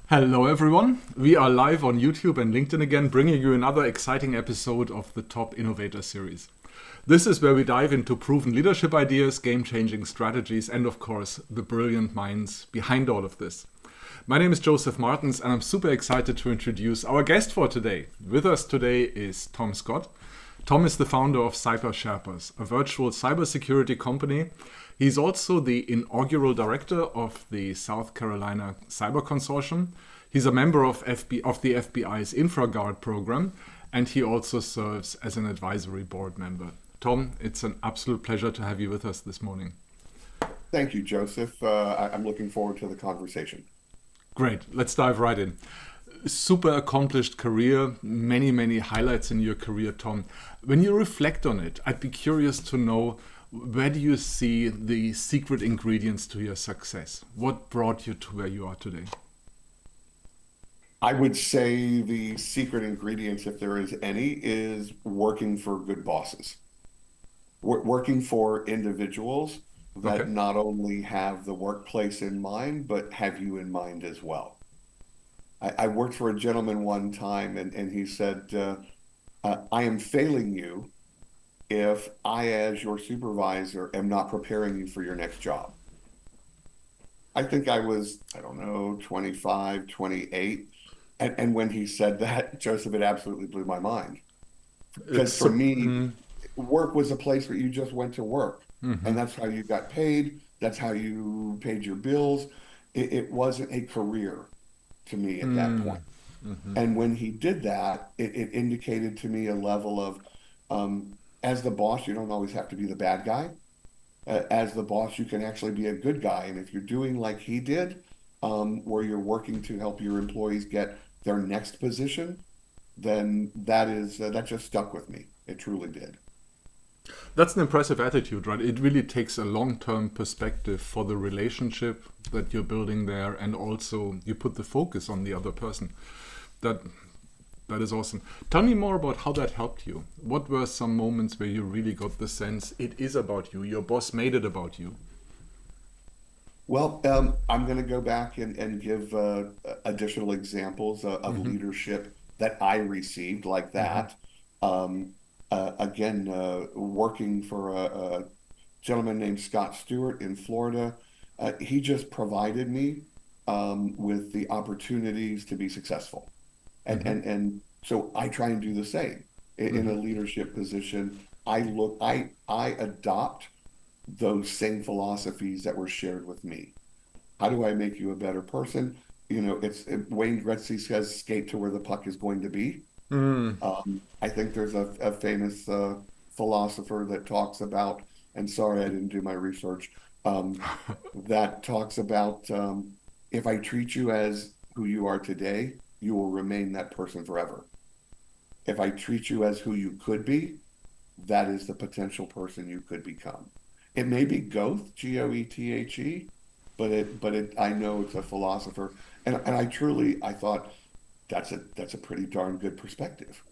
Hello, everyone. We are live on YouTube and LinkedIn again, bringing you another exciting episode of the Top Innovator Series. This is where we dive into proven leadership ideas, game changing strategies, and of course, the brilliant minds behind all of this. My name is Joseph Martins, and I'm super excited to introduce our guest for today. With us today is Tom Scott. Tom is the founder of Cyber Sherpas, a virtual cybersecurity company. He's also the inaugural director of the South Carolina Cyber Consortium. He's a member of the FBI's InfraGuard program, and he also serves as an advisory board member. Tom, it's an absolute pleasure to have you with us this morning. Thank you, Joseph. I'm looking forward to the conversation. Great, let's dive right in. Super accomplished career, many highlights in your career, Tom. When you reflect on it, I'd be curious to know, where do you see the secret ingredients to your success? What brought you to where you are today? I would say the secret ingredients, if there is any, is working for good bosses. Working for individuals Okay. that not only have the workplace in mind, but have you in mind as well. I worked for a gentleman one time, and he said, I am failing you if I, as your supervisor, am not preparing you for your next job. I think I was, I don't know, 25, 28. And when he said that, Joseph, it absolutely blew my mind. It's Because for so, me, work was a place where you just went to work. mhm. And that's how you got paid. That's how you paid your bills. It wasn't a career to me at that point. And when he did that, it indicated to me a level of, as the boss, you don't always have to be the bad guy. As the boss, you can actually be a good guy. And if you're doing like he did, where you're working to help your employees get their next position, then that just stuck with me. It truly did. That's an impressive attitude, right? It really takes a long-term perspective for the relationship that you're building there, and also you put the focus on the other person. That that is awesome. Tell me more about how that helped you. What were some moments where you really got the sense it is about you? Your boss made it about you. Well, I'm going to go back and give additional examples of leadership that I received like that. Um, Again, working for a gentleman named Scott Stewart in Florida, he just provided me with the opportunities to be successful. And so I try and do the same in a leadership position. I adopt those same philosophies that were shared with me. How do I make you a better person? Wayne Gretzky says, skate to where the puck is going to be. Mm. I think there's a famous philosopher that talks about, and sorry, I didn't do my research, that talks about if I treat you as who you are today, you will remain that person forever. If I treat you as who you could be, that is the potential person you could become. It may be Goethe, Goethe, I know it's a philosopher, and I thought that's a pretty darn good perspective.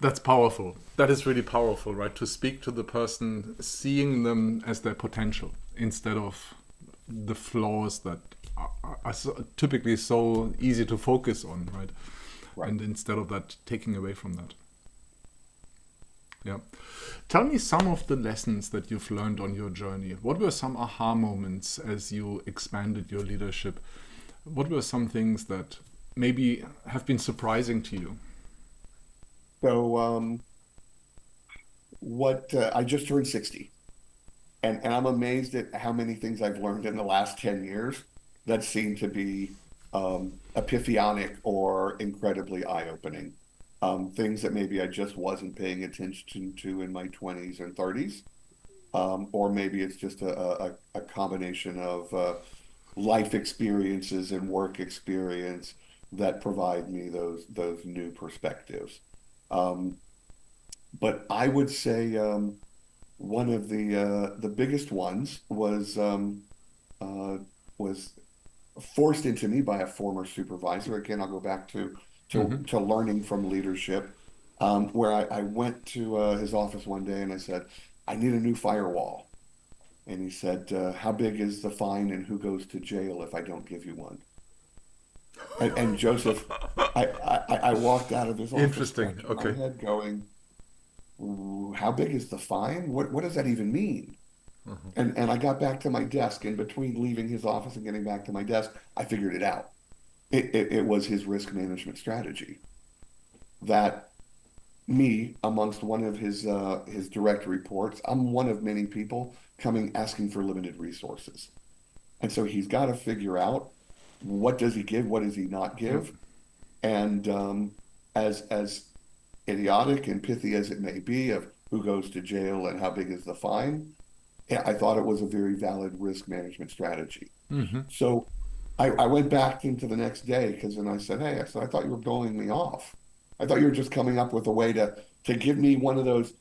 That's powerful. That is really powerful, right? To speak to the person, seeing them as their potential instead of the flaws that are typically so easy to focus on, right? Right. And instead of that, taking away from that. Yeah. Tell me some of the lessons that you've learned on your journey. What were some aha moments as you expanded your leadership? What were some things that maybe have been surprising to you? So what I just turned 60, and I'm amazed at how many things I've learned in the last 10 years that seem to be epiphanic or incredibly eye-opening. Things that maybe I just wasn't paying attention to in my 20s and 30s. Or maybe it's just a combination of life experiences and work experience that provide me those new perspectives. Um, but I would say one of the biggest ones uh, was forced into me by a former supervisor. Again, I'll go back to learning from leadership, where I went to his office one day and I said, I need a new firewall. And he said, how big is the fine and who goes to jail if I don't give you one? And Joseph, I walked out of his office Interesting. scratching my Okay. head going, "Ooh, how big is the fine? What does that even mean?" And I got back to my desk. In between leaving his office and getting back to my desk, I figured it out. It was his risk management strategy that me, amongst one of his direct reports, I'm one of many people coming asking for limited resources. And so he's got to figure out what does he give, what does he not Yep. give. And as idiotic and pithy as it may be of who goes to jail and how big is the fine, yeah, I thought it was a very valid risk management strategy. Hmm. So I went back into the next day because then I said, hey, I said, I thought you were blowing me off. I thought you were just coming up with a way to give me one of those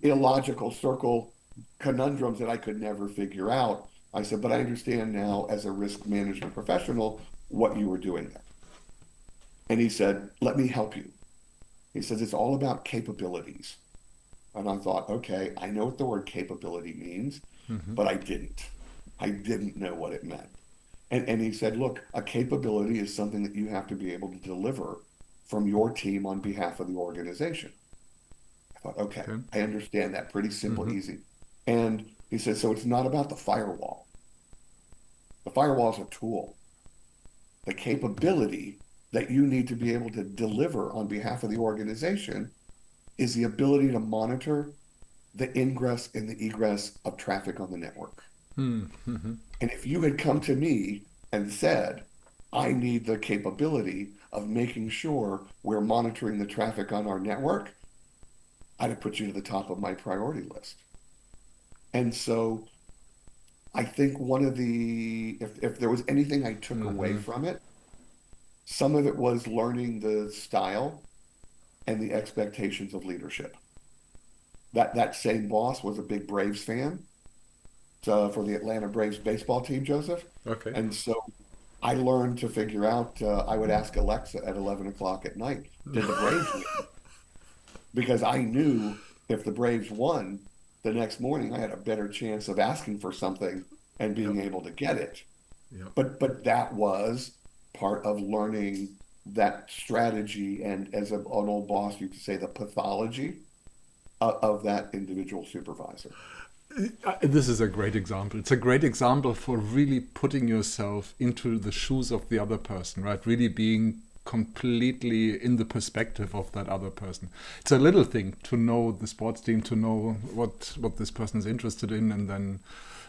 illogical circle conundrums that I could never figure out. I said, but I understand now as a risk management professional what you were doing there. And he said, let me help you. He says, it's all about capabilities. And I thought, okay, I know what the word capability means, Hmm. but I didn't. I didn't know what it meant. And he said, look, a capability is something that you have to be able to deliver from your team on behalf of the organization. I thought, okay, Okay. I understand that. Pretty simple, Hmm. easy. And he said, so it's not about the firewall. The firewall is a tool. The capability that you need to be able to deliver on behalf of the organization is the ability to monitor the ingress and the egress of traffic on the network. Hmm. And if you had come to me and said, I need the capability of making sure we're monitoring the traffic on our network, I'd have put you to the top of my priority list. And so I think one of if there was anything I took away Hmm. from it, some of it was learning the style and the expectations of leadership. That same boss was a big Braves fan for the Atlanta Braves baseball team, Joseph. Okay. And so I learned to figure out, I would ask Alexa at 11 o'clock at night, did the Braves win? Because I knew if the Braves won the next morning, I had a better chance of asking for something and Yep. being able to get it. Yep. But that was part of learning that strategy. And as an old boss, you could say the pathology of that individual supervisor. This is a great example. It's a great example for really putting yourself into the shoes of the other person, right? Really being completely in the perspective of that other person. It's a little thing to know the sports team, to know what this person is interested in, and then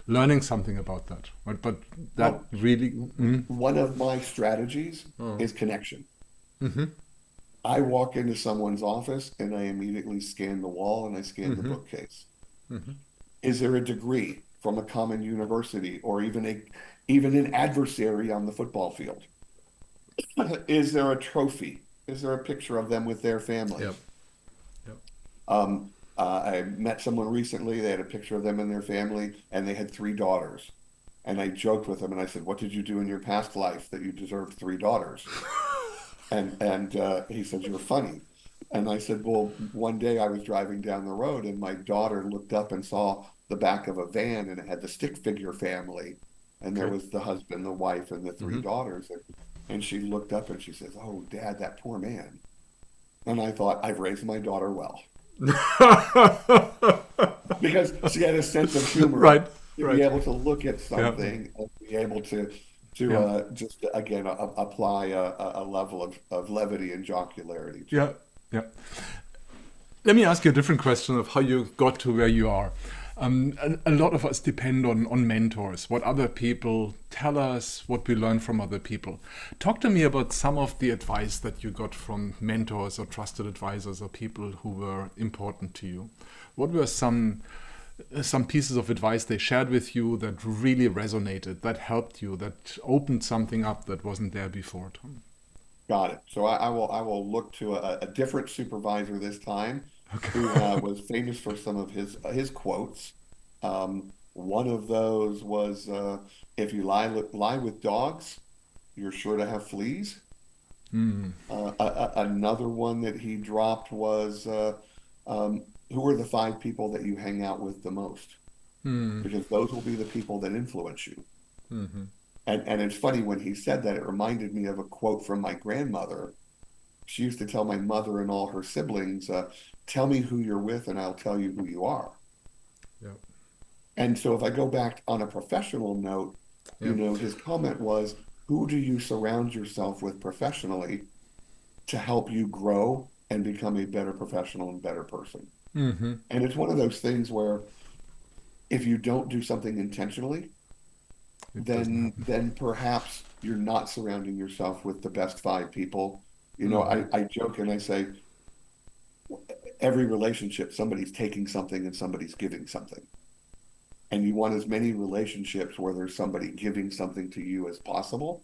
learning something about that. Right? But that Well, really. one of my strategies Oh. is connection. Hmm. I walk into someone's office and I immediately scan the wall and I scan the Hmm. bookcase. Hmm. Is there a degree from a common university or even an adversary on the football field? Is there a trophy? Is there a picture of them with their family? Yep. Yep. I met someone recently. They had a picture of them and their family, and they had three daughters. And I joked with them, and I said, "What did you do in your past life that you deserved three daughters?" And he said, "You're funny." And I said, "Well, one day I was driving down the road, and my daughter looked up and saw the back of a van, and it had the stick figure family, and there Okay. was the husband, the wife, and the three Hmm. daughters." And she looked up and she says, "Oh, Dad, that poor man." And I thought, I've raised my daughter well because she had a sense of humor Right. to be Right. able to look at Yeah. something and be able to Yeah. just again apply a level of levity and jocularity to Yeah. it. Yeah. Let me ask you a different question of how you got to where you are. A lot of us depend on mentors, what other people tell us, what we learn from other people. Talk to me about some of the advice that you got from mentors or trusted advisors or people who were important to you. What were some pieces of advice they shared with you that really resonated, that helped you, that opened something up that wasn't there before, Tom? Got it. So I will look to a different supervisor this time, who was famous for some of his quotes. One of those was, "If you lie with dogs, you're sure to have fleas." Mm. Another one that he dropped was, "Who are the five people that you hang out with the most? Mm. Because those will be the people that influence you." Hmm. And it's funny when he said that, it reminded me of a quote from my grandmother. She used to tell my mother and all her siblings, tell me who you're with and I'll tell you who you are. Yeah. And so if I go back on a professional note, Yeah. his comment was, who do you surround yourself with professionally to help you grow and become a better professional and better person? Mm-hmm. And it's one of those things where if you don't do something intentionally, It doesn't happen. then perhaps you're not surrounding yourself with the best five people. Mm-hmm. I joke and I say every relationship, somebody's taking something and somebody's giving something. And you want as many relationships where there's somebody giving something to you as possible,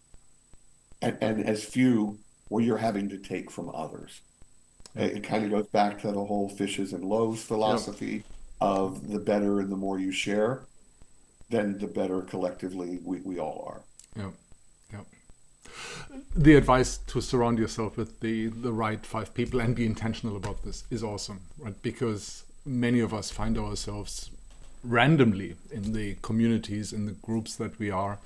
and as few where you're having to take from others. Yeah. It kind of goes back to the whole fishes and loaves Yeah. philosophy of the better and the more you share, then the better collectively we all are. Yeah. Yeah. The advice to surround yourself with the right five people and be intentional about this is awesome, right? Because many of us find ourselves randomly in the communities, in the groups that we are,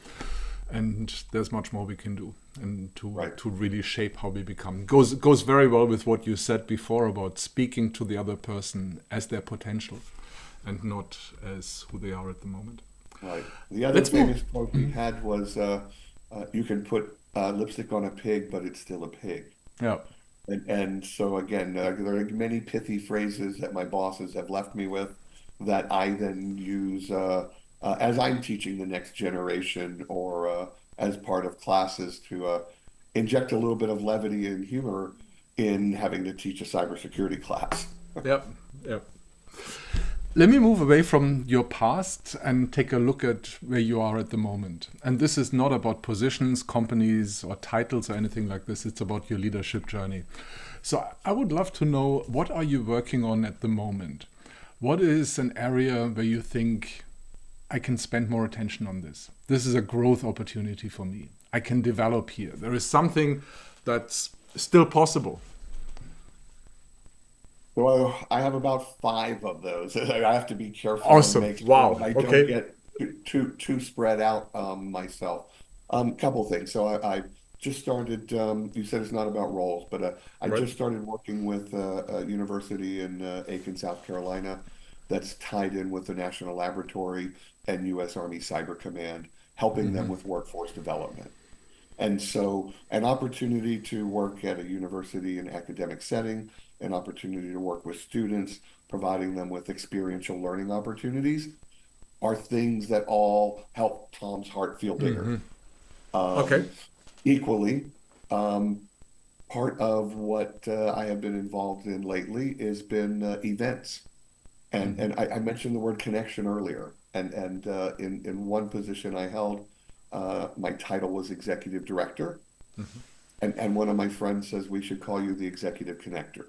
and there's much more we can do and Right. to really shape how we become. Goes very well with what you said before about speaking to the other person as their potential and not as who they are at the moment. Right. The other Let's move. famous quote he had was, "You can put lipstick on a pig, but it's still a pig." Yeah. And so again, there are many pithy phrases that my bosses have left me with that I then use as I'm teaching the next generation or as part of classes to inject a little bit of levity and humor in having to teach a cybersecurity class. Yeah. Yeah. Let me move away from your past and take a look at where you are at the moment. And this is not about positions, companies, or titles or anything like this. It's about your leadership journey. So I would love to know, what are you working on at the moment? What is an area where you think I can spend more attention on this? This is a growth opportunity for me. I can develop here. There is something that's still possible. Well, I have about five of those. I have to be careful and Awesome. make sure that Wow. I don't Okay. get too spread out myself. Couple things. So I just started. You said it's not about roles, but I Right. just started working with a university in Aiken, South Carolina, that's tied in with the National Laboratory and U.S. Army Cyber Command, helping them Mm-hmm. with workforce development. And so, an opportunity to work at a university in academic setting, an opportunity to work with students, providing them with experiential learning opportunities are things that all help Tom's heart feel bigger. Mm-hmm. Okay. Um, Equally, um, part of what I have been involved in lately has been events. Mm-hmm. And I mentioned the word connection earlier. And in one position I held, my title was executive director. Mm-hmm. And one of my friends says we should call you the executive connector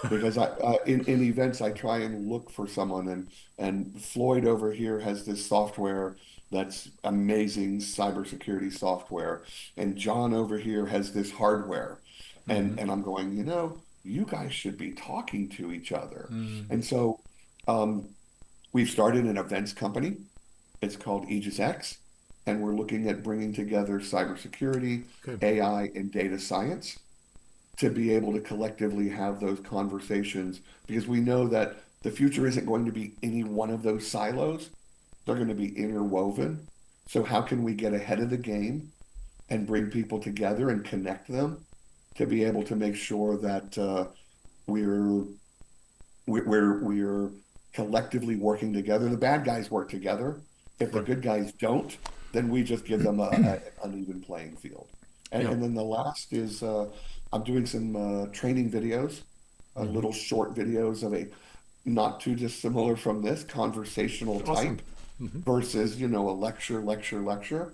because in events I try and look for someone, and Floyd over here has this software that's amazing cybersecurity software, and John over here has this hardware, Mm-hmm. and I'm going, you guys should be talking to each other. Mm. And so um, we've started an events company. It's called Aegis X, and we're looking at bringing together cybersecurity, Okay. AI, and data science to be able to collectively have those conversations because we know that the future isn't going to be any one of those silos. They're going to be interwoven. So how can we get ahead of the game and bring people together and connect them to be able to make sure that we're we're collectively working together. The bad guys work together. If the Right. good guys don't, then we just give them an uneven playing field. Yeah. And then the last is I'm doing some training videos, Mm-hmm. little short videos of a not too dissimilar from this conversational Awesome. type Mm-hmm. versus, a lecture.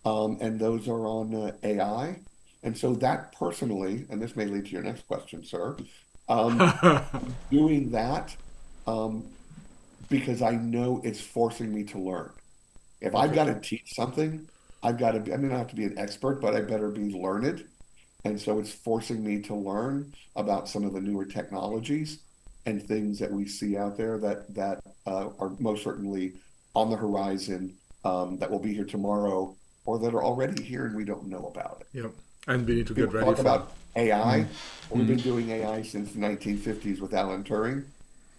And those are on AI. And so that personally, and this may lead to your next question, sir, um, doing that um, because I know it's forcing me to learn. If I've Okay. got to teach something, I've got to be, I mean, I don't have to be an expert, but I better be learned. And so it's forcing me to learn about some of the newer technologies and things that we see out there that are most certainly on the horizon, that will be here tomorrow or that are already here and we don't know about it. Yep. And we need to get People ready talk for. about AI. Mm, Well, we've mm, been doing AI since the 1950s with Alan Turing.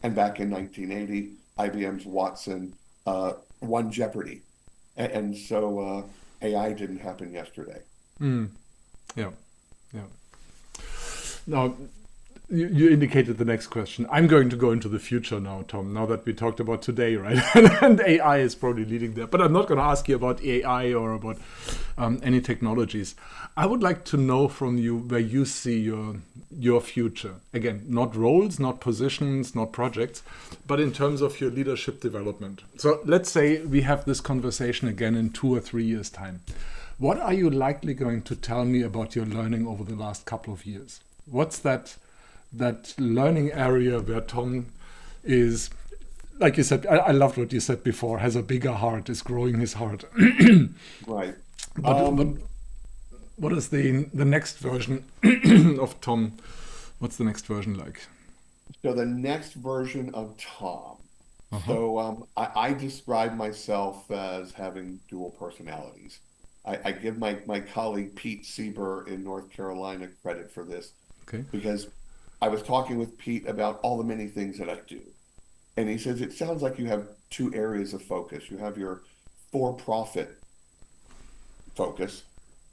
And back in 1980, IBM's Watson won Jeopardy. And so AI didn't happen yesterday. mm. Yeah. Yeah. Now, you indicated the next question. I'm going to go into the future now, Tom, now that we talked about today, right? And AI is probably leading there. But I'm not going to ask you about AI or about any technologies. I would like to know from you where you see your future. Again, not roles, not positions, not projects, but in terms of your leadership development. So let's say we have this conversation again in 2 or 3 years' time. What are you likely going to tell me about your learning over the last couple of years? What's that learning area where Tom is, like you said, I loved what you said before, has a bigger heart, is growing his heart. Right. But what is the next version of Tom? What's the next version like? So the next version of Tom. Uh-huh. So I describe myself as having dual personalities. I give my colleague Pete Sieber in North Carolina credit for this Okay. because I was talking with Pete about all the many things that I do. And he says, it sounds like you have two areas of focus. You have your for-profit focus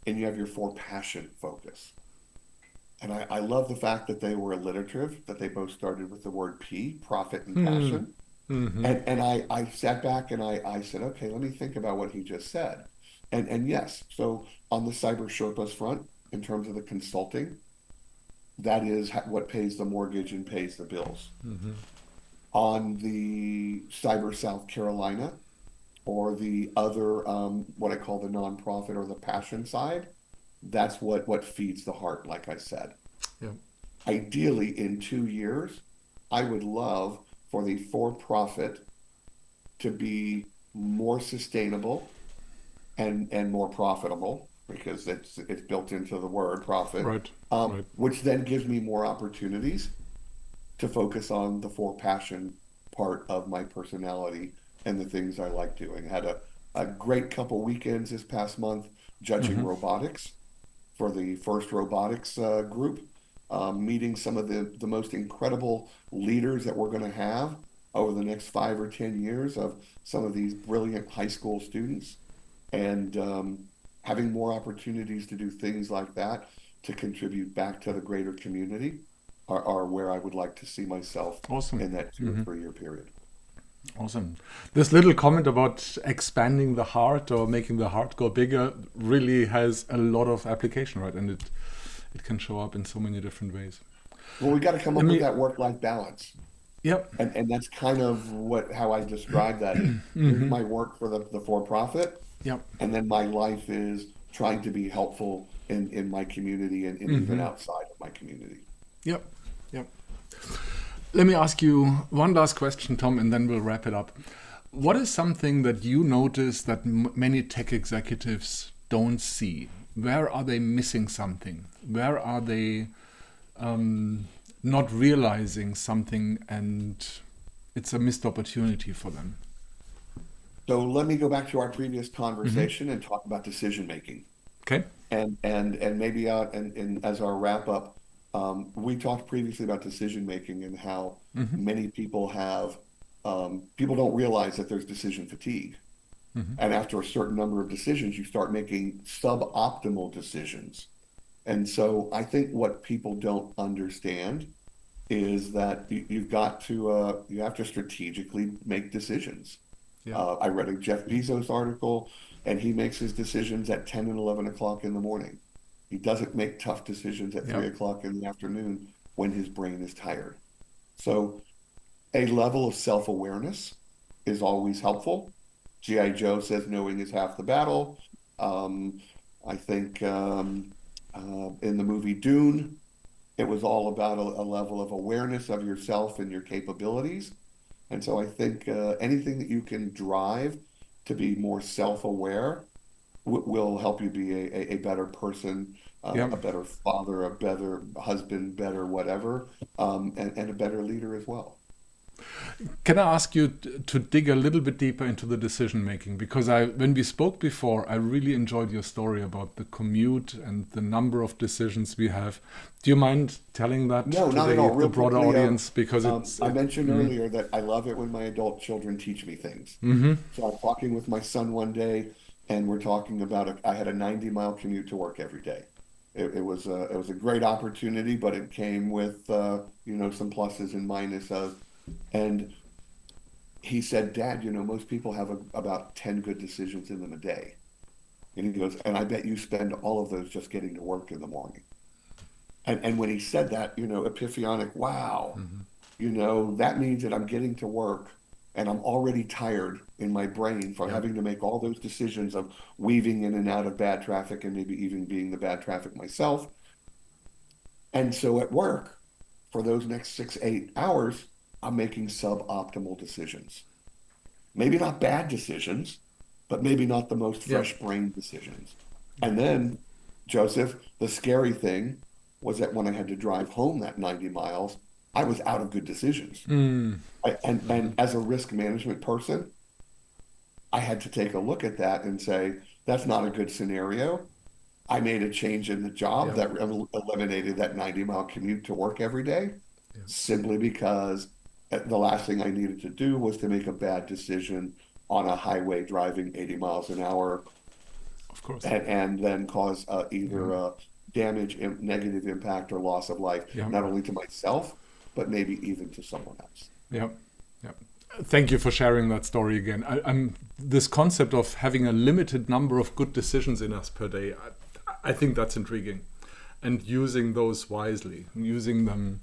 and you have your for-passion focus. And I love the fact that they were alliterative, that they both started with the word P, profit and Hmm. passion. Mm-hmm. And I sat back and I said, okay, let me think about what he just said. And yes, so on the Cyber Sherpas front, in terms of the consulting, that is what pays the mortgage and pays the bills. Mm-hmm. On the Cyber South Carolina or the other, what I call the nonprofit or the passion side, that's what feeds the heart, like I said. Yeah. Ideally, in 2 years, I would love for the for-profit to be more sustainable and more profitable because it's built into the word profit, Right. Right. which then gives me more opportunities to focus on the for passion part of my personality and the things I like doing. Had a great couple weekends this past month judging Mm-hmm. robotics for the first robotics group, meeting some of the most incredible leaders that we're going to have over the next 5 or 10 years of some of these brilliant high school students and having more opportunities to do things like that to contribute back to the greater community are where I would like to see myself Awesome. in that 2 or 3 year period. Awesome. This little comment about expanding the heart or making the heart go bigger really has a lot of application, right? And it can show up in so many different ways. Well, we got to come Let up with me, that work-life balance. yep. And that's kind of how I describe that is here's Mm-hmm. my work for the for-profit, Yep. and then my life is trying to be helpful in my community and even Mm-hmm. outside of my community. Yep. Yep. Let me ask you one last question, Tom, and then we'll wrap it up. What is something that you notice that many tech executives don't see? Where are they missing something? Where are they not realizing something and it's a missed opportunity for them? So let me go back to our previous Hmm. conversation and talk about decision making. Okay. And maybe out and as our wrap up, we talked previously about decision making and how Hmm. many people have people don't realize that there's decision fatigue. Hmm. And after a certain number of decisions, you start making suboptimal decisions. And so I think what people don't understand is that you've got to you have to strategically make decisions. Yeah. I read a Jeff Bezos article, and he makes his decisions at 10 and 11 o'clock in the morning. He doesn't make tough decisions at Yeah. 3 o'clock in the afternoon when his brain is tired. So a level of self-awareness is always helpful. G.I. Joe says knowing is half the battle. Um, I think in the movie Dune, it was all about a level of awareness of yourself and your capabilities. And so I think anything that you can drive to be more self-aware will help you be a better person, Yeah. a better father, a better husband, better whatever, and a better leader as well. Can I ask you to dig a little bit deeper into the decision making? Because when we spoke before, I really enjoyed your story about the commute and the number of decisions we have. Do you mind telling that No, to not at all. the Real broader quickly, audience? Because it's I mentioned earlier that I love it when my adult children teach me things. So I'm talking with my son one day, and we're talking about I had a 90-mile commute to work every day. It was a great opportunity, but it came with some pluses and minuses. And he said, Dad, most people have about 10 good decisions in them a day. And he goes, and I bet you spend all of those just getting to work in the morning. And when he said that, epiphanic, wow, that means that I'm getting to work and I'm already tired in my brain from having to make all those decisions of weaving in and out of bad traffic and maybe even being the bad traffic myself. And so at work, for those next 6, 8 hours, I'm making suboptimal decisions. Maybe not bad decisions, but maybe not the most fresh brain decisions. And then, Joseph, the scary thing was that when I had to drive home that 90 miles, I was out of good decisions. And as a risk management person, I had to take a look at that and say, that's not a good scenario. I made a change in the job that eliminated that 90-mile commute to work every day, simply because the last thing I needed to do was to make a bad decision on a highway driving 80 miles an hour, of course, and then cause either damage, negative impact, or loss of life, not only to myself, but maybe even to someone else. Yeah. Thank you for sharing that story again. This concept of having a limited number of good decisions in us per day, I think that's intriguing. And using those wisely, using them,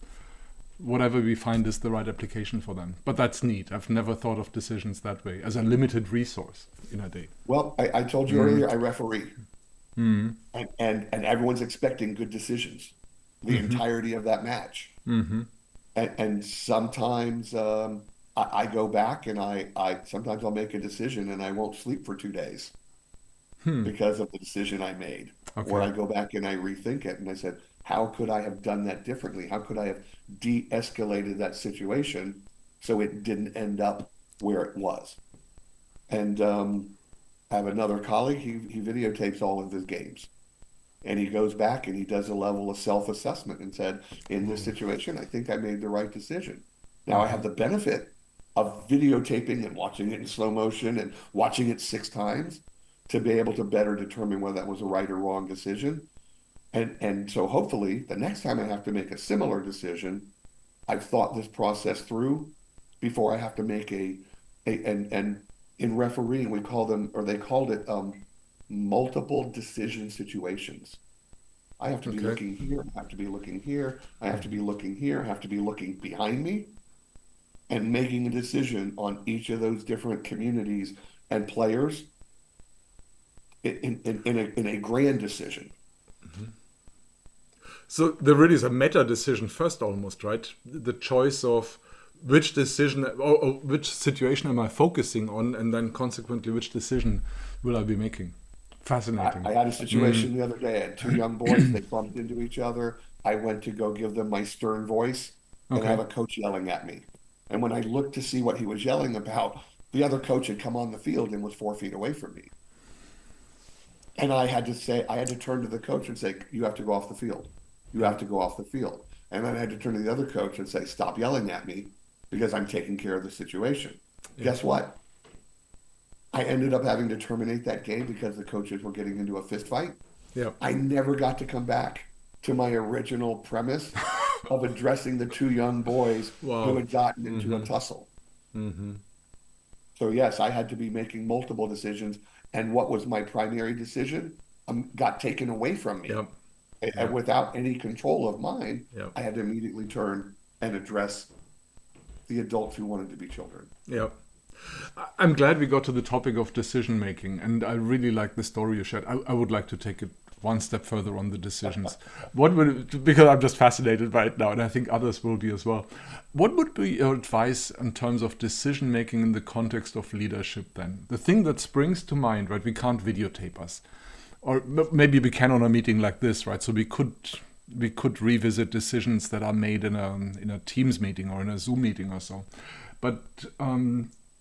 whatever we find is the right application for them. But that's neat. I've never thought of decisions that way, as a limited resource in a day. Well, I told you earlier, I referee. And everyone's expecting good decisions the entirety of that match. And sometimes I go back and sometimes I'll make a decision and I won't sleep for 2 days because of the decision I made. Or I go back and I rethink it and I said, how could I have done that differently? How could I have de-escalated that situation so it didn't end up where it was? And I have another colleague, he videotapes all of his games. And he goes back and he does a level of self-assessment and said, in this situation, I think I made the right decision. Now I have the benefit of videotaping and watching it in slow motion and watching it 6 times to be able to better determine whether that was a right or wrong decision. And so hopefully the next time I have to make a similar decision, I've thought this process through before I have to make and in refereeing, we call them, or they called it, multiple decision situations. I have to be looking here, I have to be looking here, I have to be looking here, I have to be looking behind me, and making a decision on each of those different communities and players in a grand decision. So there really is a meta decision first, almost, right? The choice of which decision or which situation am I focusing on, and then consequently which decision will I be making. Fascinating. I had a situation the other day. I had 2 young boys. They bumped into each other. I went to go give them my stern voice, and I have a coach yelling at me. And when I looked to see what he was yelling about, the other coach had come on the field and was 4 feet away from me. And I had to turn to the coach and say, you have to go off the field. You have to go off the field. And then I had to turn to the other coach and say, stop yelling at me because I'm taking care of the situation. Guess what? I ended up having to terminate that game because the coaches were getting into a fist fight. I never got to come back to my original premise of addressing the 2 young boys who had gotten into a tussle. So yes, I had to be making multiple decisions, and what was my primary decision got taken away from me. And without any control of mine, I had to immediately turn and address the adults who wanted to be children. I'm glad we got to the topic of decision making, and I really like the story you shared. I would like to take it one step further on the decisions. Because I'm just fascinated by it now, and I think others will be as well. What would be your advice in terms of decision making in the context of leadership then? The thing that springs to mind, right? We can't videotape us. Or maybe we can on a meeting like this, right? So we could we could revisit decisions that are made in a Teams meeting or in a Zoom meeting or so. But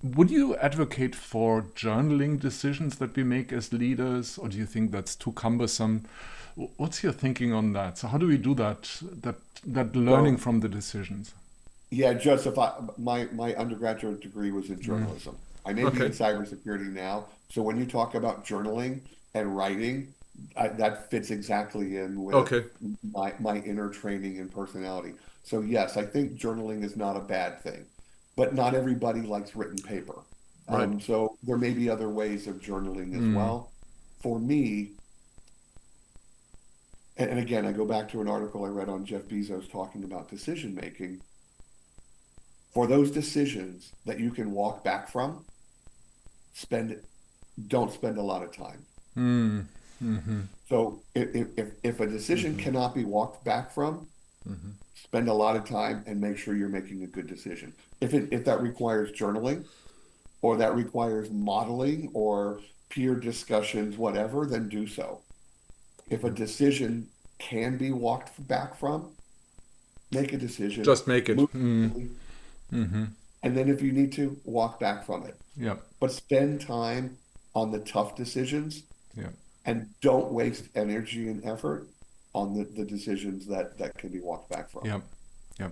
would you advocate for journaling decisions that we make as leaders, or do you think that's too cumbersome? What's your thinking on that? So how do we do that learning from the decisions? Yeah, Joseph, my undergraduate degree was in journalism. I may be in Okay. cybersecurity now. So when you talk about journaling and writing, that fits exactly in with Okay. my inner training and personality. So yes, I think journaling is not a bad thing, but not everybody likes written paper. Right. So there may be other ways of journaling as well. For me, and again, I go back to an article I read on Jeff Bezos talking about decision making. For those decisions that you can walk back from, spend don't spend a lot of time. Mm. Mm-hmm. So if a decision cannot be walked back from, spend a lot of time and make sure you're making a good decision. If that requires journaling or that requires modeling or peer discussions, whatever, then do so. If a decision can be walked back from, make a decision, Just make it. move quickly, Mm-hmm. and then if you need to, walk back from it. Yeah. But spend time on the tough decisions Yeah. and don't waste energy and effort on the decisions that can be walked back from. Yeah. Yeah.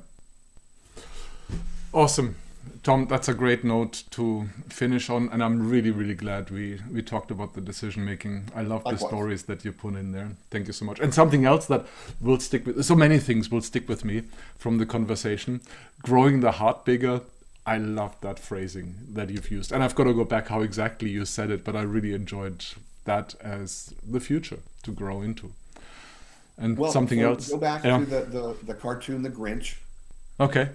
Awesome. Tom, that's a great note to finish on, and I'm really, really glad we talked about the decision making. I love the Likewise. stories that you put in there. Thank you so much. And something else that will stick with, so many things will stick with me from the conversation. Growing the heart bigger. I love that phrasing that you've used, and I've got to go back how exactly you said it, but I really enjoyed that as the future to grow into. And Well, something so else. go back Yeah. to the cartoon The Grinch, Okay.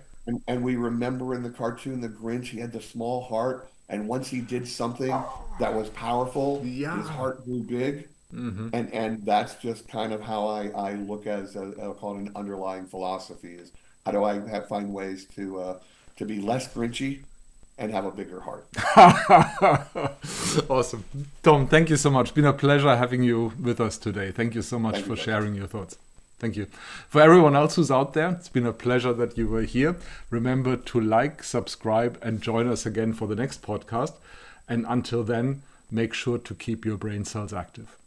and we remember in the cartoon The Grinch, he had the small heart, and once he did something that was powerful, his Yeah. heart grew big. And that's just kind of how I look as I'll call it an underlying philosophy is how do I find ways to be less grinchy and have a bigger heart. Awesome. Tom, thank you so much. Been a pleasure having you with us today. Thank you so much Thank for you, sharing your thoughts. Thank you. For everyone else who's out there, it's been a pleasure that you were here. Remember to like, subscribe, and join us again for the next podcast. And until then, make sure to keep your brain cells active.